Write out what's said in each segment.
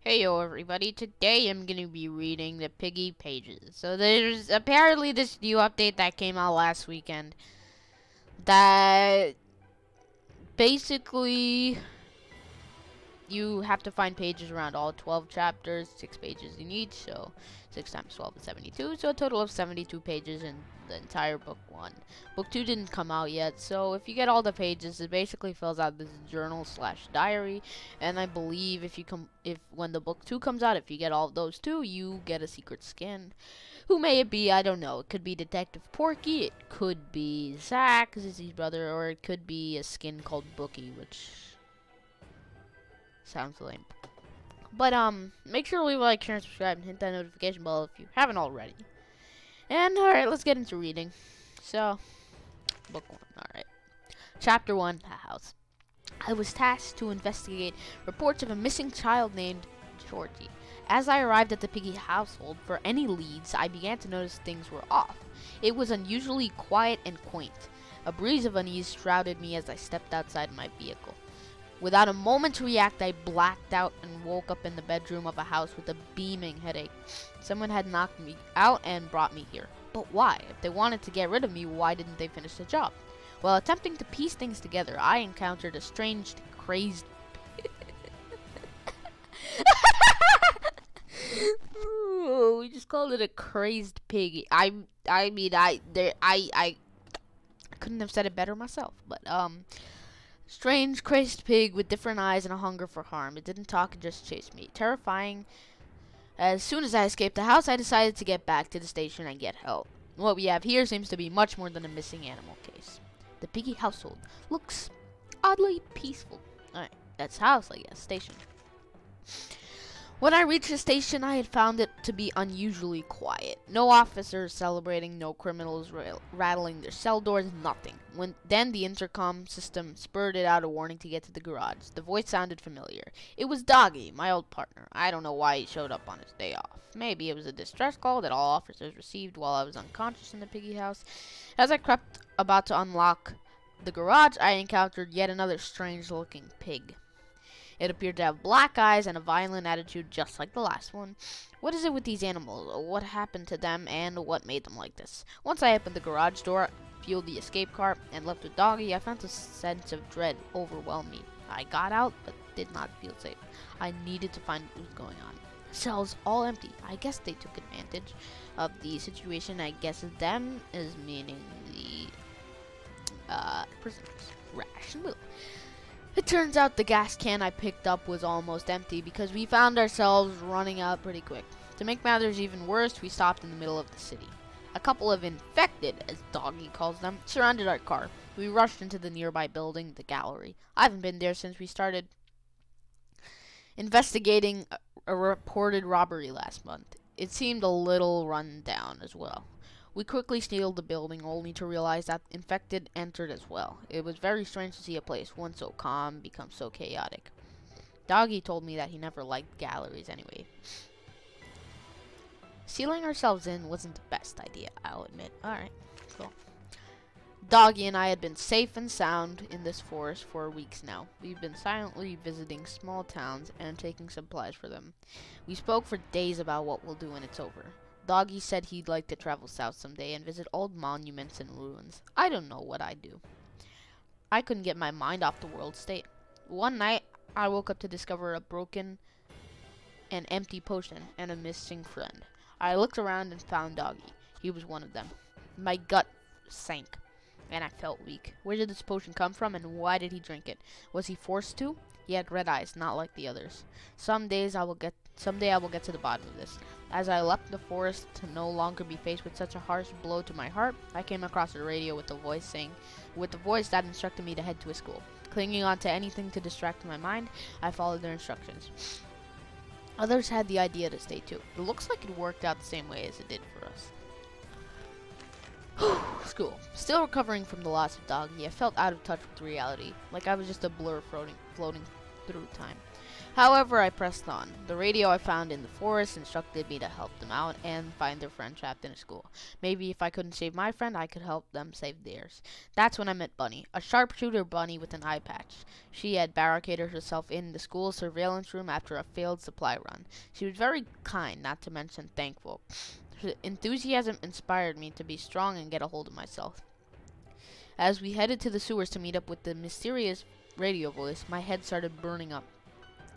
Heyo everybody, today I'm gonna be reading the Piggy pages. So there's apparently this new update that came out last weekend that basically you have to find pages around all 12 chapters, 6 pages in each, so 6 times 12 is 72, so a total of 72 pages in the entire book 1. Book 2 didn't come out yet, so if you get all the pages, it basically fills out this journal/diary, and I believe if when the book 2 comes out, if you get all of those too, you get a secret skin. Who may it be? I don't know. It could be Detective Porky, it could be Zach, Zizzy's brother, or it could be a skin called Bookie, which sounds lame. But make sure to leave a like, share, and subscribe, and hit that notification bell if you haven't already. And alright, let's get into reading. So, book 1, alright. Chapter 1, the house. I was tasked to investigate reports of a missing child named Georgie. As I arrived at the Piggy household for any leads, I began to notice things were off. It was unusually quiet and quaint. A breeze of unease shrouded me as I stepped outside my vehicle. Without a moment to react, I blacked out and woke up in the bedroom of a house with a beaming headache. Someone had knocked me out and brought me here. But why? If they wanted to get rid of me, why didn't they finish the job? While attempting to piece things together, I encountered a strange, crazed... Ooh, we just called it a crazed pig. I couldn't have said it better myself, but, strange, crazed pig with different eyes and a hunger for harm. It didn't talk, it just chased me. Terrifying. As soon as I escaped the house, I decided to get back to the station and get help. What we have here seems to be much more than a missing animal case. The Piggy household looks oddly peaceful. Alright, that's house, I guess. Station. When I reached the station, I had found it to be unusually quiet. No officers celebrating, no criminals rattling their cell doors, nothing. Then the intercom system spurted out a warning to get to the garage. The voice sounded familiar. It was Doggy, my old partner. I don't know why he showed up on his day off. Maybe it was a distress call that all officers received while I was unconscious in the Piggy house. As I crept about to unlock the garage, I encountered yet another strange-looking pig. It appeared to have black eyes and a violent attitude just like the last one. What is it with these animals? What happened to them and what made them like this? Once I opened the garage door, fueled the escape car, and left with Doggy, I felt a sense of dread overwhelm me. I got out, but did not feel safe. I needed to find what was going on. Cells all empty. I guess they took advantage of the situation. I guess them is meaning the prisoners. Rash and Will. It turns out the gas can I picked up was almost empty because we found ourselves running out pretty quick. To make matters even worse, we stopped in the middle of the city. A couple of infected, as Doggy calls them, surrounded our car. We rushed into the nearby building, the gallery. I haven't been there since we started investigating a reported robbery last month. It seemed a little run down as well. We quickly sealed the building, only to realize that infected entered as well. It was very strange to see a place once so calm become so chaotic. Doggy told me that he never liked galleries anyway. Sealing ourselves in wasn't the best idea, I'll admit. Alright, cool. Doggy and I had been safe and sound in this forest for weeks now. We've been silently visiting small towns and taking supplies for them. We spoke for days about what we'll do when it's over. Doggy said he'd like to travel south someday and visit old monuments and ruins. I don't know what I'd do. I couldn't get my mind off the world state. One night, I woke up to discover a broken and empty potion and a missing friend. I looked around and found Doggy. He was one of them. My gut sank, and I felt weak. Where did this potion come from, and why did he drink it? Was he forced to? He had red eyes, not like the others. Someday I will get to the bottom of this. As I left the forest to no longer be faced with such a harsh blow to my heart, I came across a radio with the voice that instructed me to head to a school. Clinging on to anything to distract my mind, I followed their instructions. Others had the idea to stay too. It looks like it worked out the same way as it did for us. School. Still recovering from the loss of Doggy, I felt out of touch with reality, like I was just a blur floating through time. However, I pressed on. The radio I found in the forest instructed me to help them out and find their friend trapped in a school. Maybe if I couldn't save my friend, I could help them save theirs. That's when I met Bunny, a sharpshooter bunny with an eye patch. She had barricaded herself in the school surveillance room after a failed supply run. She was very kind, not to mention thankful. Her enthusiasm inspired me to be strong and get a hold of myself. As we headed to the sewers to meet up with the mysterious radio voice, my head started burning up.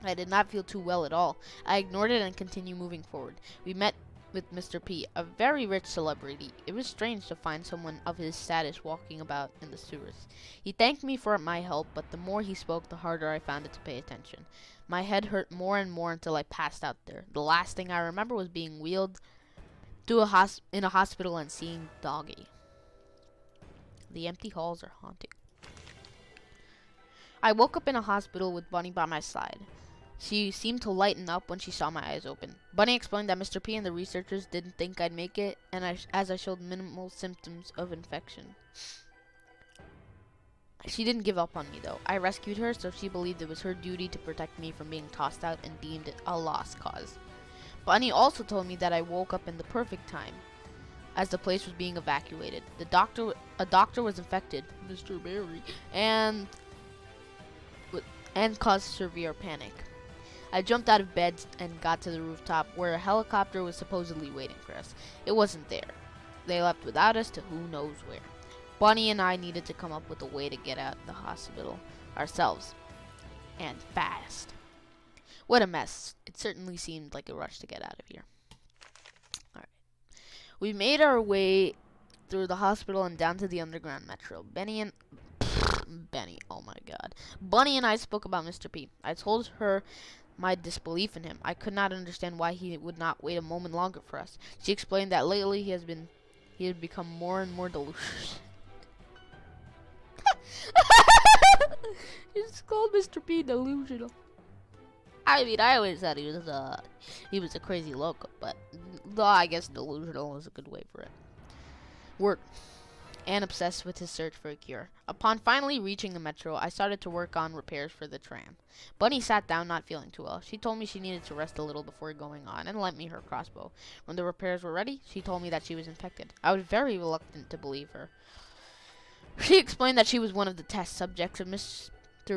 I did not feel too well at all. I ignored it and continued moving forward. We met with Mr. P, a very rich celebrity. It was strange to find someone of his status walking about in the sewers. He thanked me for my help, but the more he spoke, the harder I found it to pay attention. My head hurt more and more until I passed out there. The last thing I remember was being wheeled to in a hospital and seeing Doggy. The empty halls are haunting. I woke up in a hospital with Bunny by my side. She seemed to lighten up when she saw my eyes open. Bunny explained that Mr. P and the researchers didn't think I'd make it, and as I showed minimal symptoms of infection. She didn't give up on me, though. I rescued her, so she believed it was her duty to protect me from being tossed out and deemed it a lost cause. Bunny also told me that I woke up in the perfect time, as the place was being evacuated. A doctor was infected, Mr. Barry, and caused severe panic. I jumped out of bed and got to the rooftop where a helicopter was supposedly waiting for us. It wasn't there. They left without us to who knows where. Bunny and I needed to come up with a way to get out of the hospital ourselves. And fast. What a mess. It certainly seemed like a rush to get out of here. Alright. We made our way through the hospital and down to the underground metro. Oh my god. Bunny and I spoke about Mr. P. I told her my disbelief in him. I could not understand why he would not wait a moment longer for us. She explained that lately he had become more and more delusional. It's called Mr. P delusional. I mean, I always thought he was a crazy loco, but I guess delusional is a good way for it. Work. And obsessed with his search for a cure. Upon finally reaching the metro, I started to work on repairs for the tram. Bunny sat down, not feeling too well. She told me she needed to rest a little before going on, and lent me her crossbow. When the repairs were ready, she told me that she was infected. I was very reluctant to believe her. She explained that she was one of the test subjects of Mr.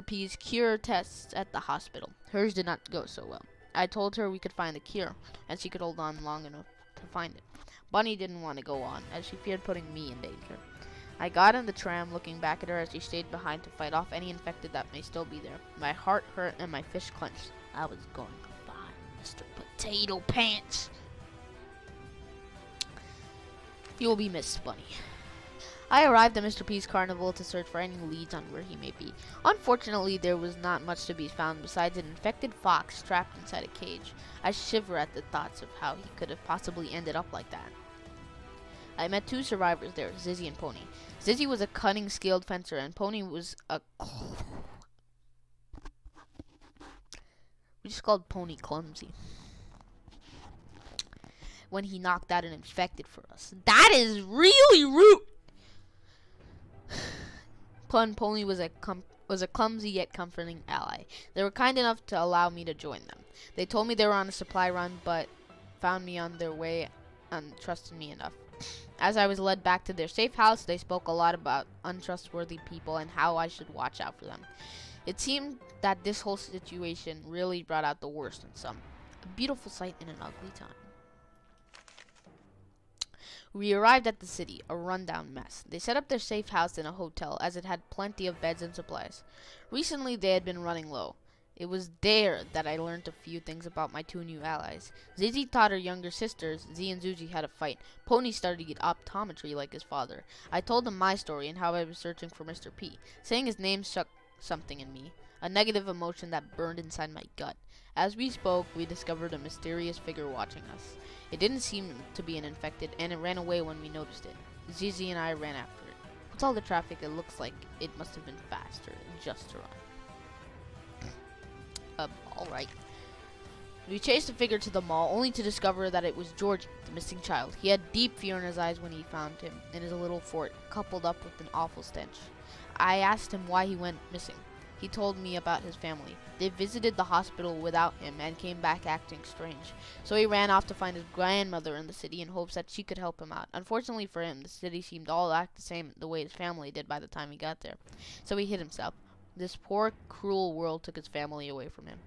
P's cure tests at the hospital. Hers did not go so well. I told her we could find the cure, and she could hold on long enough to find it. Bunny didn't want to go on, as she feared putting me in danger. I got in the tram, looking back at her as she stayed behind to fight off any infected that may still be there. My heart hurt and my fist clenched. I was going to find Mr. Potato Pants. You will be missed, Bunny. I arrived at Mr. P's Carnival to search for any leads on where he may be. Unfortunately, there was not much to be found besides an infected fox trapped inside a cage. I shiver at the thoughts of how he could have possibly ended up like that. I met two survivors there, Zizzy and Pony. Zizzy was a cunning, skilled fencer, and Pony was a... We just called Pony clumsy when he knocked out an infected for us. That is really rude! Pony was a clumsy yet comforting ally. They were kind enough to allow me to join them. They told me they were on a supply run, but found me on their way and trusted me enough. As I was led back to their safe house, they spoke a lot about untrustworthy people and how I should watch out for them. It seemed that this whole situation really brought out the worst in some. A beautiful sight in an ugly time. We arrived at the city, a rundown mess. They set up their safe house in a hotel, as it had plenty of beds and supplies. Recently, they had been running low. It was there that I learned a few things about my two new allies. Zizzy taught her younger sisters, Z and Zuzi, how to fight. Pony studied optometry like his father. I told him my story and how I was searching for Mr. P. Saying his name shook something in me, a negative emotion that burned inside my gut. As we spoke, we discovered a mysterious figure watching us. It didn't seem to be an infected, and it ran away when we noticed it. Zizzy and I ran after it. With all the traffic, it looks like it must have been faster just to run. Alright. We chased the figure to the mall, only to discover that it was George, the missing child. He had deep fear in his eyes when he found him in his little fort, coupled up with an awful stench. I asked him why he went missing. He told me about his family. They visited the hospital without him and came back acting strange. So he ran off to find his grandmother in the city in hopes that she could help him out. Unfortunately for him, the city seemed all act the same the way his family did by the time he got there. So he hid himself. This poor, cruel world took his family away from him.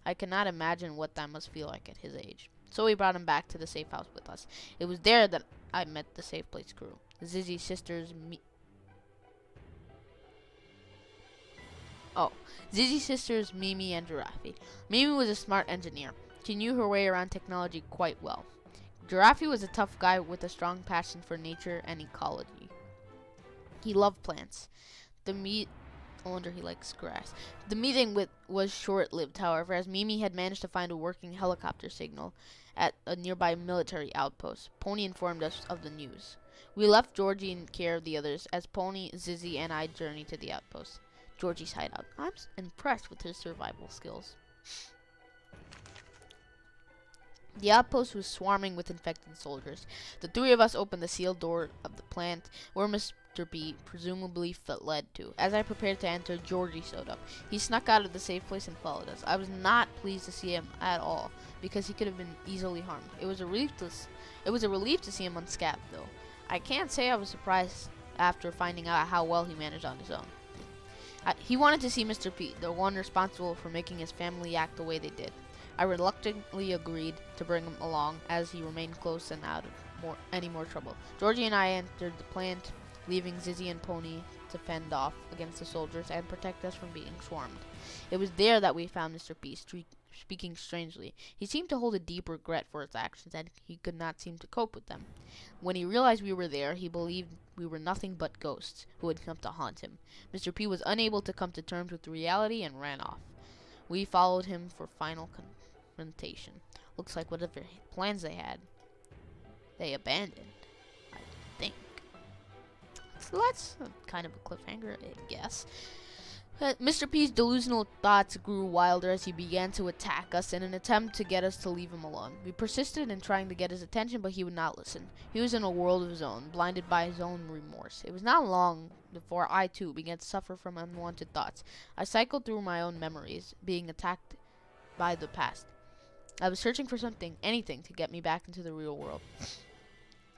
I cannot imagine what that must feel like at his age. So we brought him back to the safe house with us. It was there that I met the Safe Place crew. Zizzy's sisters, Zizzy's sisters, Mimi and Giraffe. Mimi was a smart engineer. She knew her way around technology quite well. Giraffe was a tough guy with a strong passion for nature and ecology. He loved plants. I wonder he likes grass. The meeting was short-lived, however, as Mimi had managed to find a working helicopter signal at a nearby military outpost. Pony informed us of the news. We left Georgie in care of the others as Pony, Zizzy, and I journeyed to the outpost. Georgie's hideout. I'm impressed with his survival skills. The outpost was swarming with infected soldiers. The three of us opened the sealed door of the plant where Mr. P presumably led to. As I prepared to enter, Georgie showed up. He snuck out of the safe place and followed us. I was not pleased to see him at all because he could have been easily harmed. It was a relief to see him unscathed, though. I can't say I was surprised after finding out how well he managed on his own. He wanted to see Mr. P, the one responsible for making his family act the way they did. I reluctantly agreed to bring him along as he remained close and out of any more trouble. Georgie and I entered the plant, leaving Zizzy and Pony to fend off against the soldiers and protect us from being swarmed. It was there that we found Mr. P speaking strangely. He seemed to hold a deep regret for his actions, and he could not seem to cope with them. When he realized we were there, he believed we were nothing but ghosts who had come to haunt him. Mr. P was unable to come to terms with reality and ran off. We followed him for final confrontation. Looks like whatever plans they had, they abandoned, I think. So that's kind of a cliffhanger, I guess. Mr. P's delusional thoughts grew wilder as he began to attack us in an attempt to get us to leave him alone. We persisted in trying to get his attention, but he would not listen. He was in a world of his own, blinded by his own remorse. It was not long before I, too, began to suffer from unwanted thoughts. I cycled through my own memories, being attacked by the past. I was searching for something, anything, to get me back into the real world.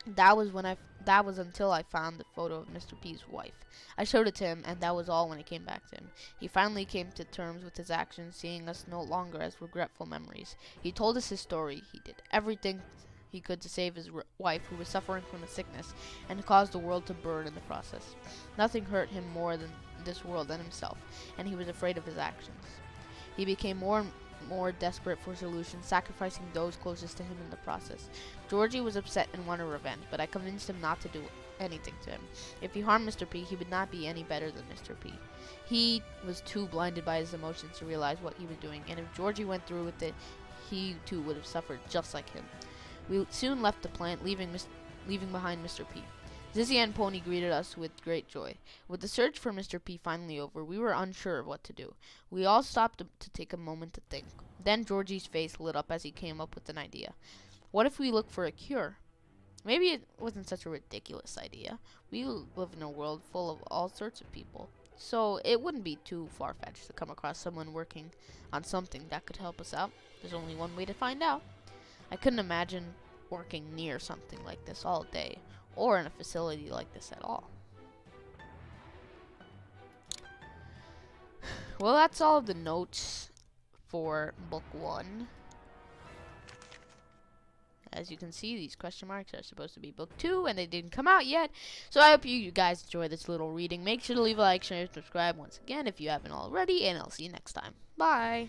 That was until I found the photo of Mr. P's wife. I showed it to him, and that was all when it came back to him. He finally came to terms with his actions, seeing us no longer as regretful memories. He told us his story. He did everything he could to save his wife, who was suffering from a sickness, and caused the world to burn in the process. Nothing hurt him more than this world than himself, and he was afraid of his actions. He became more and more desperate for solutions, sacrificing those closest to him in the process. Georgie was upset and wanted revenge, but I convinced him not to do anything to him. If he harmed Mr. P, he would not be any better than Mr. P. He was too blinded by his emotions to realize what he was doing, and if Georgie went through with it, he too would have suffered just like him. We soon left the plant, leaving behind Mr. P. Zizzy and Pony greeted us with great joy. With the search for Mr. P finally over, we were unsure of what to do. We all stopped to take a moment to think. Then Georgie's face lit up as he came up with an idea. What if we look for a cure? Maybe it wasn't such a ridiculous idea. We live in a world full of all sorts of people, so it wouldn't be too far-fetched to come across someone working on something that could help us out. There's only one way to find out. I couldn't imagine working near something like this all day, or in a facility like this at all. Well, that's all of the notes for book 1. As you can see, these question marks are supposed to be book 2, and they didn't come out yet. So I hope you guys enjoy this little reading. Make sure to leave a like, share, and subscribe once again if you haven't already, and I'll see you next time. Bye!